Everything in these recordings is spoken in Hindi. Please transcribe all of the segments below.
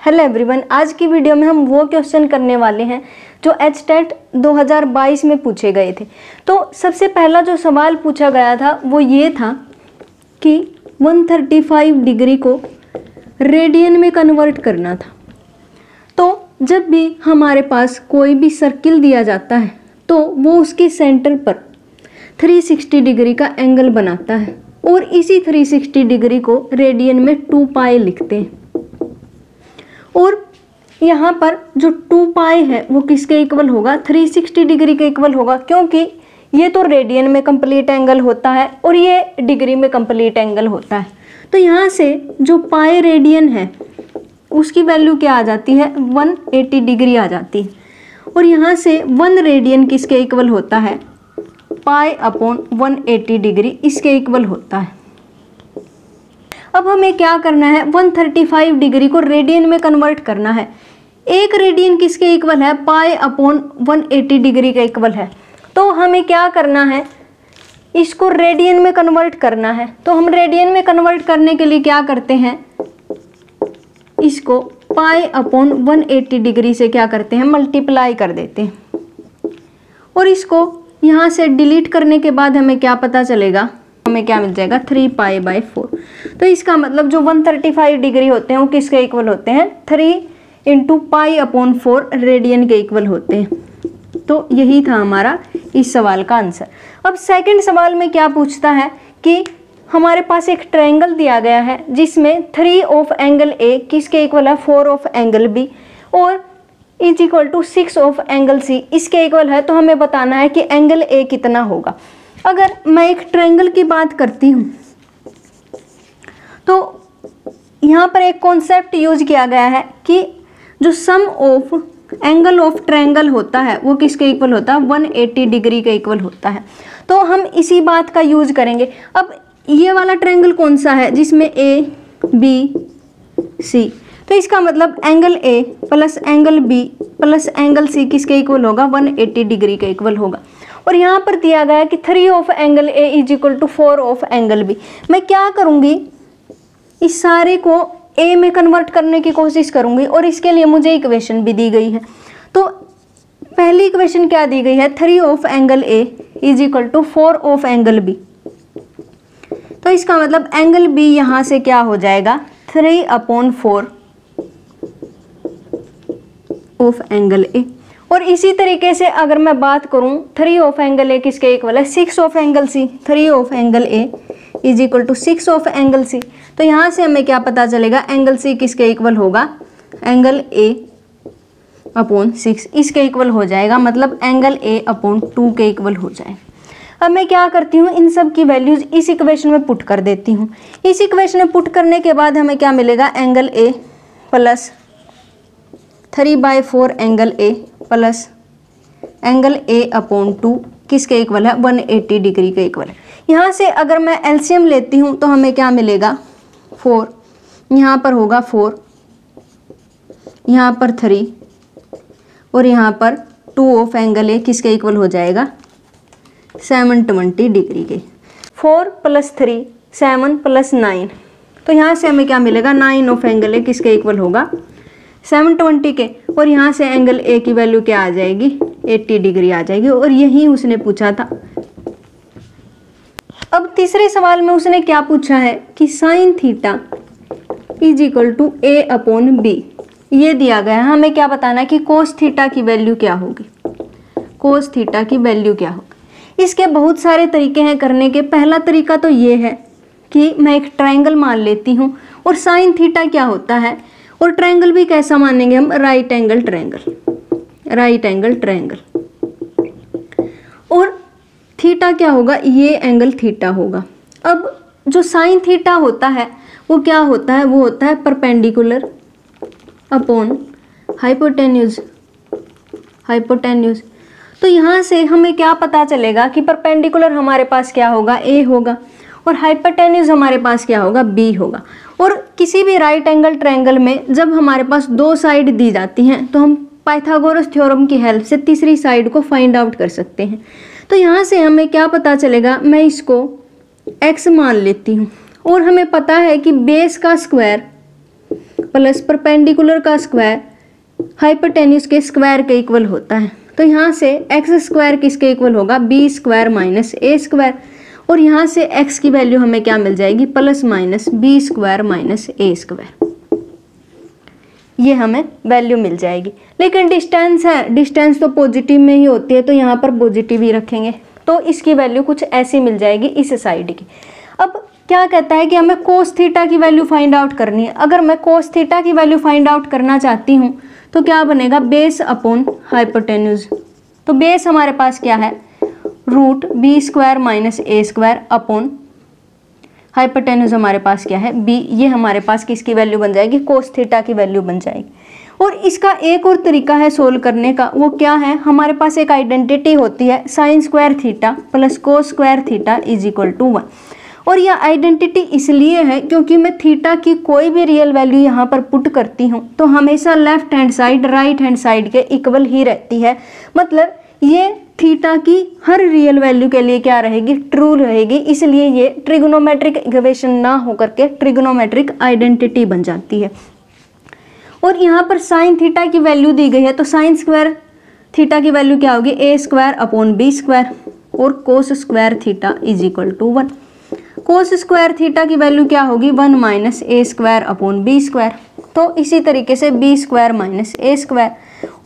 हेलो एवरीवन, आज की वीडियो में हम वो क्वेश्चन करने वाले हैं जो एचटेट 2022 में पूछे गए थे। तो सबसे पहला जो सवाल पूछा गया था वो ये था कि 135 डिग्री को रेडियन में कन्वर्ट करना था। तो जब भी हमारे पास कोई भी सर्किल दिया जाता है तो वो उसके सेंटर पर 360 डिग्री का एंगल बनाता है और इसी 360 डिग्री को रेडियन में 2 पाई लिखते हैं। और यहाँ पर जो 2 पाई है वो किसके इक्वल होगा? 360 डिग्री के इक्वल होगा, क्योंकि ये तो रेडियन में कंप्लीट एंगल होता है और ये डिग्री में कंप्लीट एंगल होता है। तो यहाँ से जो पाई रेडियन है उसकी वैल्यू क्या आ जाती है? 180 डिग्री आ जाती है। और यहाँ से 1 रेडियन किसके इक्वल होता है? पाई अपॉन 180 डिग्री इसके इक्वल होता है। अब हमें क्या करना है? 135 डिग्री को रेडियन में कन्वर्ट करना है। एक रेडियन किसके इक्वल है? पाई अपॉन 180 डिग्री के इक्वल है। तो हमें क्या करना है? इसको रेडियन में कन्वर्ट करना है। तो हम रेडियन में कन्वर्ट करने के लिए क्या करते हैं? इसको पाई अपॉन 180 डिग्री से क्या करते हैं? मल्टीप्लाई कर देते हैं। और इसको यहाँ से डिलीट करने के बाद हमें क्या पता चलेगा? हमें क्या मिल जाएगा? 3 पाई बाई 4। तो इसका मतलब जो 135 डिग्री होते हैं वो किसके इक्वल होते हैं? 3 इंटू पाई अपॉन 4 रेडियन के इक्वल होते हैं। तो यही था हमारा इस सवाल का आंसर। अब सेकंड सवाल में क्या पूछता है कि हमारे पास एक ट्रायंगल दिया गया है जिसमें 3 ऑफ एंगल ए किसके इक्वल है? 4 ऑफ एंगल बी और is equal to 6 of angle C इसके इक्वल है। तो हमें बताना है कि एंगल ए कितना होगा। अगर मैं एक ट्रायंगल की बात करती हूँ तो यहाँ पर एक कॉन्सेप्ट यूज किया गया है कि जो सम ऑफ एंगल ऑफ ट्रायंगल होता है वो किसके इक्वल होता है? 180 डिग्री के इक्वल होता है। तो हम इसी बात का यूज करेंगे। अब ये वाला ट्रायंगल कौन सा है? जिसमें ए बी सी, तो इसका मतलब angle A plus angle B plus angle C किसके इक्वल होगा? 180 डिग्री के इक्वल होगा। और यहाँ पर दिया गया है कि 3 of angle A is equal to 4 of angle B. मैं क्या करूँगी? इस सारे को ए में कन्वर्ट करने की कोशिश करूँगी और इसके लिए मुझे इक्वेशन भी दी गई है। तो पहली इक्वेशन क्या दी गई है? 3 of angle A is equal to 4 of angle B. तो इसका मतलब एंगल बी यहाँ से क्या हो जाएगा? 3 अपॉन 4 ऑफ एंगल ए। और इसी तरीके से अगर मैं बात करूं 3 ऑफ एंगल ए किसके इक्वल है? 6 of angle C. 3 of angle A is equal to 6 of angle C. तो यहाँ से हमें क्या पता चलेगा? एंगल सी किसके इक्वल होगा? एंगल ए अपॉन 6 इसके इक्वल हो जाएगा। मतलब एंगल ए अपॉन 2 के इक्वल हो जाएगा। अब मैं क्या करती हूँ? इन सब की वैल्यूज इस इक्वेशन में पुट कर देती हूँ। इस इक्वेशन में पुट करने के बाद हमें क्या मिलेगा? Angle A plus 3/4 angle A plus angle A upon 2 किसके इक्वल है? 180 डिग्री के इक्वल है। यहाँ से अगर मैं एलसीएम लेती हूँ तो हमें क्या मिलेगा? 4, यहाँ पर होगा 4, यहाँ पर 3 और यहाँ पर 2 ऑफ एंगल ए किसके इक्वल हो जाएगा? 720 डिग्री के। 4 + 3 7 + 9, तो यहाँ से हमें क्या मिलेगा? 9 ऑफ एंगल ए किसके इक्वल होगा? 720 के। और यहाँ से एंगल ए की वैल्यू क्या आ जाएगी? 80 डिग्री आ जाएगी। और यही उसने पूछा था। अब तीसरे सवाल में उसने क्या पूछा है कि sine theta is equal to a upon b ये दिया गया है। हमें क्या बताना है कि कोस थीटा की वैल्यू क्या होगी? कोस थीटा की वैल्यू क्या होगी? इसके बहुत सारे तरीके हैं करने के। पहला तरीका तो ये है कि मैं एक ट्रायंगल मान लेती हूँ और साइन थीटा क्या होता है, और ट्रायंगल भी कैसा मानेंगे हम? Right angle triangle, right angle triangle. और थीटा क्या होगा? ये एंगल थीटा होगा। अब जो साइन थीटा होता है वो क्या होता है? वो होता है परपेंडिकुलर अपॉन हाइपोटेन्यूज, हाइपोटेन्यूज। तो यहाँ से हमें क्या पता चलेगा कि परपेंडिकुलर हमारे पास क्या होगा? ए होगा और हाइपोटेन्यूज हमारे पास क्या होगा? बी होगा। और किसी भी राइट एंगल ट्रायंगल में जब हमारे पास 2 साइड दी जाती हैं तो हम पाइथागोरस थ्योरम की हेल्प से तीसरी साइड को फाइंड आउट कर सकते हैं। तो यहाँ से हमें क्या पता चलेगा? मैं इसको x मान लेती हूँ और हमें पता है कि बेस का स्क्वायर प्लस परपेंडिकुलर का स्क्वायर हाइपोटेन्यूज के स्क्वायर के इक्वल होता है। तो यहाँ से एक्स स्क्वायर किसके इक्वल होगा, B square minus A square, और यहाँ से एक्स की वैल्यू हमें क्या मिल जाएगी, plus minus B square minus A square, ये हमें वैल्यू मिल जाएगी। लेकिन डिस्टेंस है, डिस्टेंस तो पॉजिटिव में ही होती है, तो यहाँ पर पॉजिटिव ही रखेंगे, तो इसकी वैल्यू कुछ ऐसी मिल जाएगी इस साइड की। अब क्या कहता है कि हमें कोस थीटा की वैल्यू फाइंड आउट करनी है। अगर मैं कोस थीटा की वैल्यू फाइंड आउट करना चाहती हूँ तो क्या बनेगा, बेस अपॉन हाइपोटेन्यूज। तो बेस हमारे पास क्या है, root B square minus A square upon hypotenuse हमारे पास क्या है, बी। ये हमारे पास किसकी वैल्यू बन जाएगी, कोस थीटा की वैल्यू बन जाएगी। और इसका एक और तरीका है सोल्व करने का, वो क्या है, हमारे पास एक आइडेंटिटी होती है sine square theta plus cos square theta is equal to 1। और यह आइडेंटिटी इसलिए है क्योंकि मैं थीटा की कोई भी रियल वैल्यू यहाँ पर पुट करती हूँ तो हमेशा left hand side right hand side के इक्वल ही रहती है। मतलब ये थीटा की हर रियल वैल्यू के लिए क्या रहेगी, ट्रू रहेगी। इसलिए ये ट्रिग्नोमेट्रिक इक्वेशन ना होकर के ट्रिग्नोमेट्रिक आइडेंटिटी बन जाती है। और यहाँ पर साइन थीटा की वैल्यू दी गई है, तो साइन स्क्वायर थीटा की वैल्यू क्या होगी, A square upon B square, और cos square theta is equal to 1। Cos square theta की वैल्यू क्या होगी, 1 minus A square upon B square. तो इसी तरीके से B square minus A square,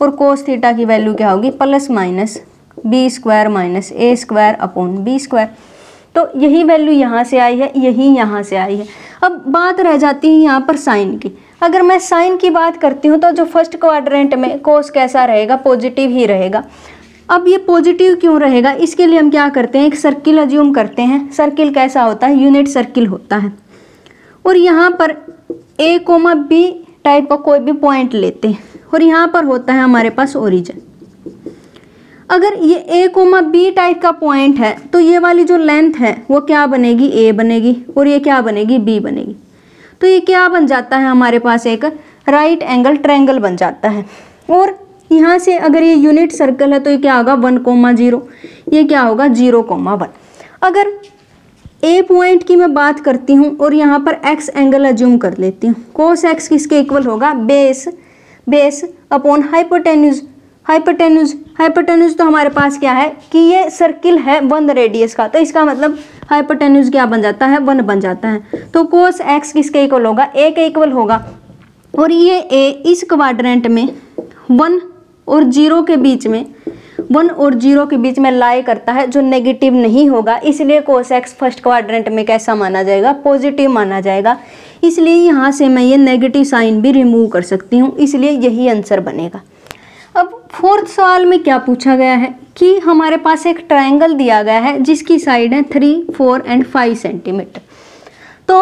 और कोस थीटा की वैल्यू क्या होगी, plus minus B square minus A square upon B square. तो यही वैल्यू यहाँ से आई है, यही यहाँ से आई है। अब बात रह जाती है यहाँ पर साइन की। अगर मैं साइन की बात करती हूँ तो जो फर्स्ट क्वाड्रेंट में कोस कैसा रहेगा, पॉजिटिव ही रहेगा। अब ये पॉजिटिव क्यों रहेगा, इसके लिए हम क्या करते हैं, एक सर्किल अज्यूम करते हैं। सर्किल कैसा होता है, यूनिट सर्किल होता है। और यहाँ पर ए कोमा बी टाइप का कोई भी पॉइंट लेते हैं, और यहाँ पर होता है हमारे पास ओरिजिन। अगर ये ए कोमा बी टाइप का पॉइंट है तो ये वाली जो लेंथ है वो क्या बनेगी, ए बनेगी, और ये क्या बनेगी, बी बनेगी। तो ये क्या बन जाता है, हमारे पास एक राइट एंगल ट्रायंगल बन जाता है। और यहाँ से अगर ये यूनिट सर्कल है तो ये क्या होगा, 1,0, ये क्या होगा 0,1। अगर ए पॉइंट की मैं बात करती हूँ और यहाँ पर एक्स एंगल अज्यूम कर लेती हूँ, कोस एक्स किसके इक्वल होगा, बेस अपॉन हाइपोटेन्यूज। हाइपोटेन्यूज तो हमारे पास क्या है कि ये सर्किल है 1 रेडियस का, तो इसका मतलब हाइपोटेन्यूज क्या बन जाता है, 1 बन जाता है। तो कोस एक्स किसके इक्वल होगा, ए के इक्वल होगा। और ये ए इस क्वाड्रेंट में 1 और 0 के बीच में, 1 और 0 के बीच में लाई करता है, जो नेगेटिव नहीं होगा। इसलिए कोस एक्स फर्स्ट क्वाड्रेंट में कैसा माना जाएगा, पॉजिटिव माना जाएगा। इसलिए यहाँ से मैं ये नेगेटिव साइन भी रिमूव कर सकती हूँ, इसलिए यही आंसर बनेगा। अब फोर्थ सवाल में क्या पूछा गया है कि हमारे पास एक ट्रायंगल दिया गया है जिसकी साइड है 3, 4 एंड 5 सेंटीमीटर। तो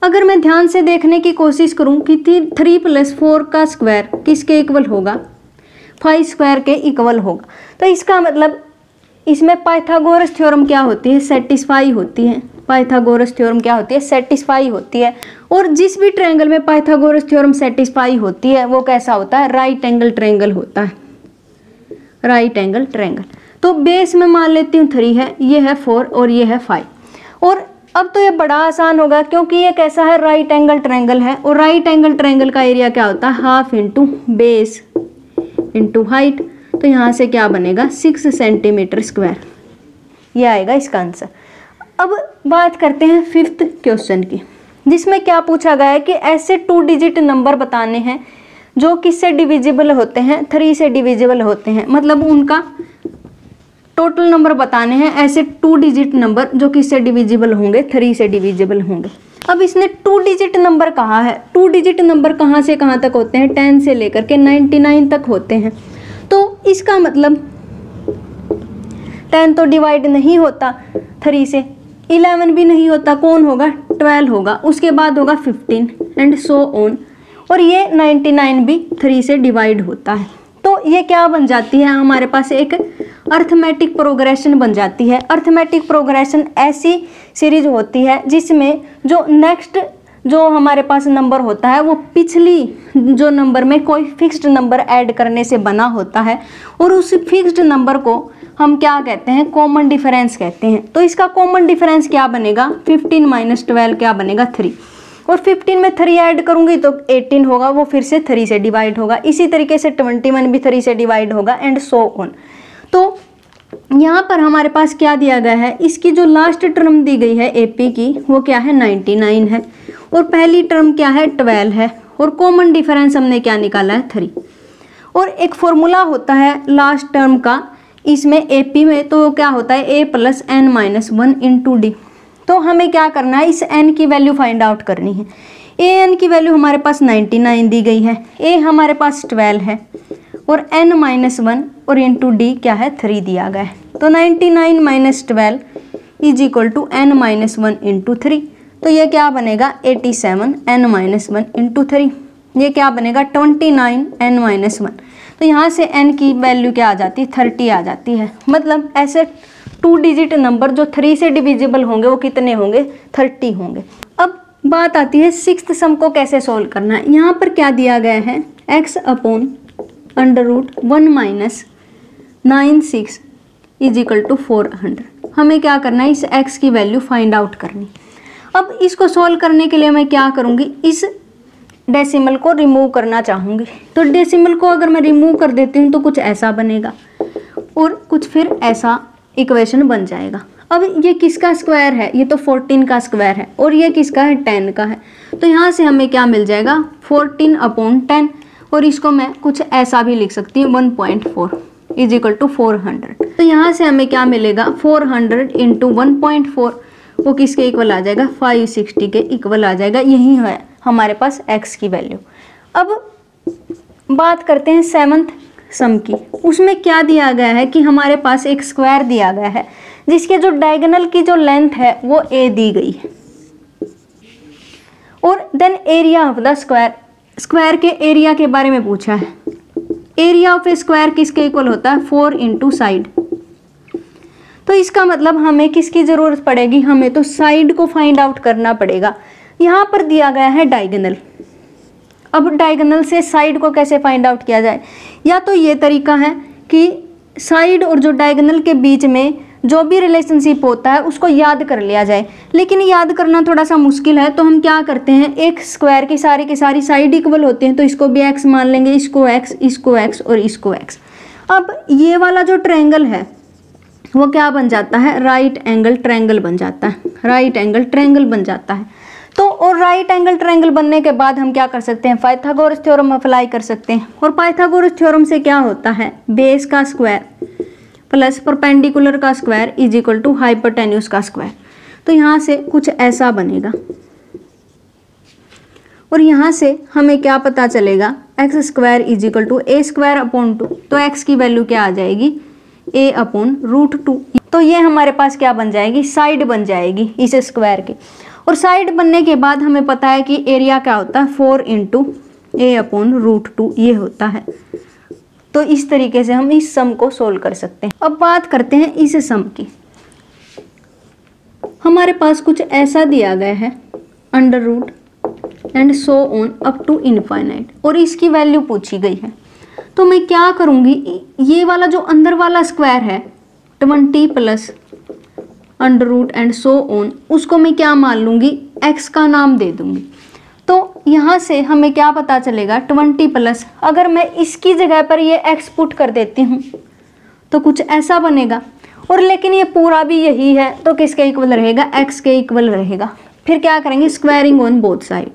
अगर मैं ध्यान से देखने की कोशिश करूं कि 3 + 4 का स्क्वायर किसके इक्वल होगा, 5 स्क्वायर के इक्वल होगा। तो इसका मतलब इसमें पाइथागोरस थ्योरम क्या होती है, सेटिस्फाई होती है। पाइथागोरस थ्योरम क्या होती है, सेटिस्फाई होती है। और जिस भी ट्रायंगल में पाइथागोरस थ्योरम सेटिस्फाई होती है वो कैसा होता है, राइट एंगल ट्रायंगल होता है, राइट एंगल ट्रायंगल। तो बेस में मान लेती हूँ 3 है, ये है 4 और ये है 5। और अब तो ये बड़ा आसान होगा क्योंकि ये कैसा है, राइट एंगल ट्रायंगल है। और राइट एंगल ट्रायंगल का एरिया क्या होता है, half into base into height. तो यहाँ से क्या बनेगा, 6 सेंटीमीटर स्क्वायर, ये आएगा इसका आंसर। अब बात करते हैं 5th क्वेश्चन की, जिसमें क्या पूछा गया है कि ऐसे 2 डिजिट नंबर बताने हैं जो किससे डिविजिबल होते हैं, 3 से डिविजिबल होते हैं। मतलब उनका टोटल नंबर बताने हैं, ऐसे 2 डिजिट नंबर जो किससे डिविजिबल होंगे, 3 से डिविजिबल होंगे। अब इसने 2 डिजिट नंबर कहा है। 2 डिजिट नंबर कहाँ से कहाँ तक होते हैं, 10 से लेकर के 99 तक होते हैं। तो इसका मतलब 10 तो डिवाइड नहीं होता 3 से, 11 भी नहीं होता, कौन होगा, 12 होगा, उसके बाद होगा 15 एंड सो ऑन। और ये 99 भी 3 से डिवाइड होता है। तो ये क्या बन जाती है, हमारे पास एक अर्थमेटिक प्रोग्रेशन बन जाती है। अर्थमेटिक प्रोग्रेशन ऐसी सीरीज होती है जिसमें जो नेक्स्ट जो हमारे पास नंबर होता है वो पिछली जो नंबर में कोई फिक्स्ड नंबर ऐड करने से बना होता है, और उस फिक्स्ड नंबर को हम क्या कहते हैं, कॉमन डिफरेंस कहते हैं। तो इसका कॉमन डिफरेंस क्या बनेगा, 15 - 12 क्या बनेगा, 3। और 15 में 3 ऐड करूंगी तो 18 होगा, वो फिर से 3 से डिवाइड होगा। इसी तरीके से 21 भी 3 से डिवाइड होगा एंड सो ऑन। तो यहाँ पर हमारे पास क्या दिया गया है, इसकी जो लास्ट टर्म दी गई है AP की वो क्या है 99 है, और पहली टर्म क्या है 12 है, और कॉमन डिफरेंस हमने क्या निकाला है 3। और एक फॉर्मूला होता है लास्ट टर्म का इसमें AP में, तो क्या होता है A + n-1 × D। तो हमें क्या करना है, इस n की वैल्यू फाइंड आउट करनी है। an की वैल्यू हमारे पास 99 दी गई है, a हमारे पास 12 है, और n-1 और इंटू d क्या है 3 दिया गया है। तो 99 - 12 = n-1 × 3। तो ये क्या बनेगा 87 n-1 × 3। ये क्या बनेगा 29 n-1। तो यहाँ से n की वैल्यू क्या आ जाती है 30 आ जाती है। मतलब ऐसे 2 डिजिट नंबर जो 3 से डिविजिबल होंगे वो कितने होंगे 30 होंगे। अब बात आती है 6th सम को कैसे सॉल्व करना है। यहाँ पर क्या दिया गया है x/√1 - 96 = 400। हमें क्या करना है इस x की वैल्यू फाइंड आउट करनी। अब इसको सॉल्व करने के लिए मैं क्या करूँगी, इस डेसिमल को रिमूव करना चाहूँगी। तो डेसिमल को अगर मैं रिमूव कर देती हूँ तो कुछ ऐसा बनेगा और कुछ फिर ऐसा इक्वेशन बन जाएगा। अब ये किसका स्क्वायर है, ये तो 14 का स्क्वायर है, और ये किसका है 10 का है। तो यहाँ से हमें क्या मिल जाएगा 14/10, और इसको मैं कुछ ऐसा भी लिख सकती हूँ 1.4 = 400। तो यहाँ से हमें क्या मिलेगा 400 × 1.4 वो किसके इक्वल आ जाएगा 560 के इक्वल आ जाएगा। यही है हमारे पास x की वैल्यू। अब बात करते हैं 7th सम की। उसमें क्या दिया गया है कि हमारे पास एक स्क्वायर दिया गया है जिसके जो डायगोनल की जो लेंथ है वो a दी गई है, और then area of the square, square के एरिया के बारे में पूछा है। एरिया ऑफ ए स्क्वायर किसके इक्वल होता है 4 × साइड। तो इसका मतलब हमें किसकी ज़रूरत पड़ेगी, हमें तो साइड को फाइंड आउट करना पड़ेगा। यहाँ पर दिया गया है डायगोनल। अब डायगोनल से साइड को कैसे फाइंड आउट किया जाए, या तो ये तरीका है कि साइड और जो डायगोनल के बीच में जो भी रिलेशनशिप होता है उसको याद कर लिया जाए, लेकिन याद करना थोड़ा सा मुश्किल है। तो हम क्या करते हैं, एक स्क्वायर की सारी साइड इक्वल होते हैं, तो इसको भी x मान लेंगे, इसको x, इसको x और इसको x। अब ये वाला जो ट्रायंगल है वो क्या बन जाता है राइट एंगल ट्रायंगल बन जाता है, राइट एंगल ट्रायंगल बन जाता है। तो और राइट एंगल ट्रायंगल बनने के बाद हम क्या कर सकते हैं पाइथागोरस थ्योरम अप्लाई कर सकते हैं। और पाइथागोरस थ्योरम से क्या होता है बेस का स्क्वायर प्लस परपेंडिकुलर का स्क्वायर = हाइपोटेन्यूज का स्क्वायर। तो यहाँ से कुछ ऐसा बनेगा, और यहाँ से हमें क्या पता चलेगा x² = a² तो x की वैल्यू क्या आ जाएगी a/√2। तो ये हमारे पास क्या बन जाएगी साइड बन जाएगी इस स्क्वायर की। और साइड बनने के बाद हमें पता है कि एरिया क्या होता है 4 × a/√2 ये होता है। तो इस तरीके से हम इस सम को सोल्व कर सकते हैं। अब बात करते हैं इस सम की। हमारे पास कुछ ऐसा दिया गया है √ and so on up to infinite, और इसकी वैल्यू पूछी गई है। तो मैं क्या करूँगी, ये वाला जो अंदर वाला स्क्वायर है 20 प्लस √ एंड सो ऑन, उसको मैं क्या मान लूँगी x का नाम दे दूँगी। तो यहाँ से हमें क्या पता चलेगा 20 प्लस, अगर मैं इसकी जगह पर ये x पुट कर देती हूँ तो कुछ ऐसा बनेगा। और लेकिन ये पूरा भी यही है तो किसके इक्वल रहेगा x के इक्वल रहेगा। फिर क्या करेंगे स्क्वायरिंग ऑन बोथ साइड।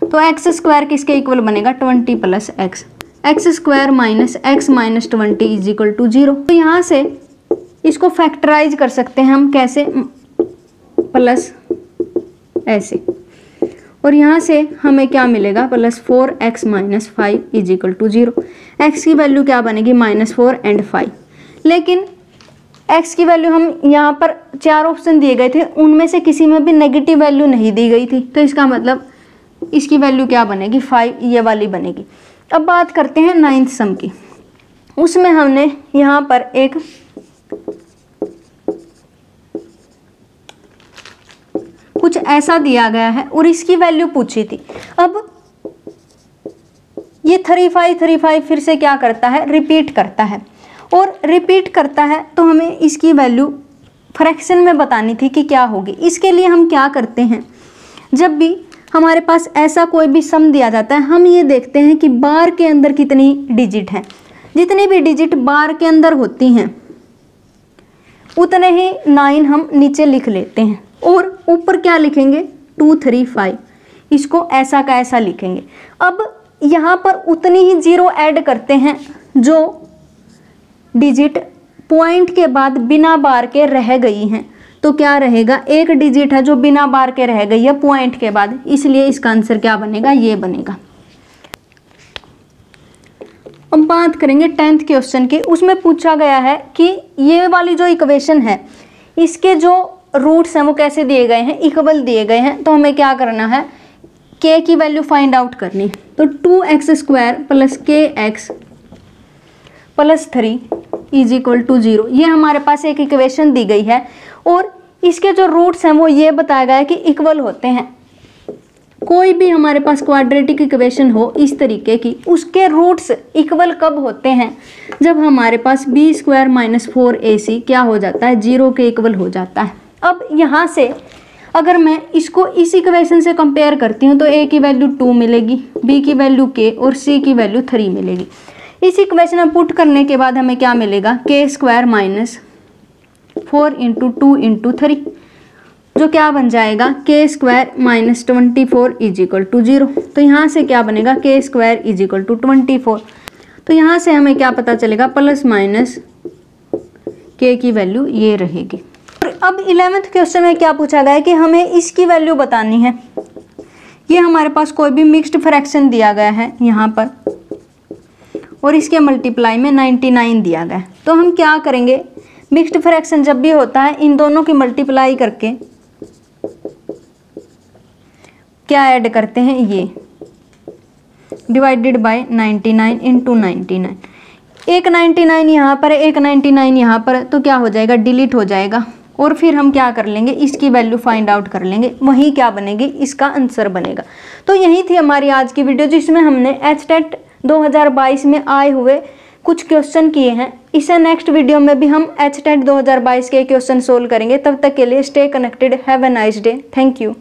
तो x² किसके इक्वल बनेगा 20 plus x, x² minus x minus 20 = 0। तो यहाँ से इसको फैक्टराइज कर सकते हैं हम कैसे प्लस ऐसे, और यहाँ से हमें क्या मिलेगा +4x - 5 = 0। x की वैल्यू क्या बनेगी -4 एंड 5। लेकिन x की वैल्यू हम यहाँ पर 4 ऑप्शन दिए गए थे, उनमें से किसी में भी नेगेटिव वैल्यू नहीं दी गई थी। तो इसका मतलब इसकी वैल्यू क्या बनेगी 5 ये वाली बनेगी। अब बात करते हैं 9th सम की। उसमें हमने यहाँ पर एक कुछ ऐसा दिया गया है और इसकी वैल्यू पूछी थी। अब ये 35 फिर से क्या करता है रिपीट करता है, और रिपीट करता है तो हमें इसकी वैल्यू फ्रैक्शन में बतानी थी कि क्या होगी। इसके लिए हम क्या करते हैं, जब भी हमारे पास ऐसा कोई भी सम दिया जाता है, हम ये देखते हैं कि बार के अंदर कितनी डिजिट हैं। जितनी भी डिजिट बार के अंदर होती हैं उतने ही 9 हम नीचे लिख लेते हैं और ऊपर क्या लिखेंगे 2 3 5, इसको ऐसा का ऐसा लिखेंगे। अब यहाँ पर उतनी ही 0 ऐड करते हैं जो डिजिट पॉइंट के बाद बिना बार के रह गई हैं। तो क्या रहेगा, एक डिजिट है जो बिना बार के रह गई है पॉइंट के बाद, इसलिए इसका आंसर क्या बनेगा, ये बनेगा। अब बात करेंगे 10th क्वेश्चन की। उसमें पूछा गया है कि ये वाली जो इक्वेशन है इसके जो रूट्स हैं वो कैसे दिए गए हैं, इक्वल दिए गए हैं। तो हमें क्या करना है, k की वैल्यू फाइंड आउट करनी। तो 2x² plus kx plus 3 is equal to 0, ये हमारे पास एक इक्वेशन दी गई है और इसके जो रूट्स हैं वो ये बताया गया है कि इक्वल होते हैं। कोई भी हमारे पास क्वाड्रेटिक इक्वेशन हो इस तरीके की, उसके रूट्स इक्वल कब होते हैं, जब हमारे पास b² माइनस 4ac क्या हो जाता है, 0 के इक्वल हो जाता है। अब यहाँ से अगर मैं इसको इस इक्वेशन से कंपेयर करती हूँ तो a की वैल्यू 2 मिलेगी, b की वैल्यू k और c की वैल्यू 3 मिलेगी। इस इक्वेशन में पुट करने के बाद हमें क्या मिलेगा, k² माइनस 4 इंटू 2 इंटू 3, जो क्या बन जाएगा k² minus 24 is equal to 0। तो यहाँ से क्या बनेगा, k² इज इक्वल टू 24। तो यहाँ से हमें क्या पता चलेगा, प्लस माइनस k की वैल्यू ये रहेगी। और अब 11th क्वेश्चन में क्या पूछा गया है कि हमें इसकी वैल्यू बतानी है। ये हमारे पास कोई भी मिक्स्ड फ्रैक्शन दिया गया है यहाँ पर और इसके मल्टीप्लाई में 99 दिया गया है। तो हम क्या करेंगे, मिक्स्ड फ्रैक्शन जब भी होता है इन दोनों की मल्टीप्लाई करके क्या ऐड करते हैं, ये डिवाइडेड बाय 99 इंटू 99। एक 99 यहाँ पर है, एक 99 यहाँ पर है, तो क्या हो जाएगा, डिलीट हो जाएगा। और फिर हम क्या कर लेंगे, इसकी वैल्यू फाइंड आउट कर लेंगे, वही क्या बनेगी, इसका आंसर बनेगा। तो यही थी हमारी आज की वीडियो जिसमें हमने HTET 2022 में आए हुए कुछ क्वेश्चन किए हैं। इसे नेक्स्ट वीडियो में भी हम HTET 2022 के क्वेश्चन सोल्व करेंगे। तब तक के लिए stay connected, have a nice day, thank you.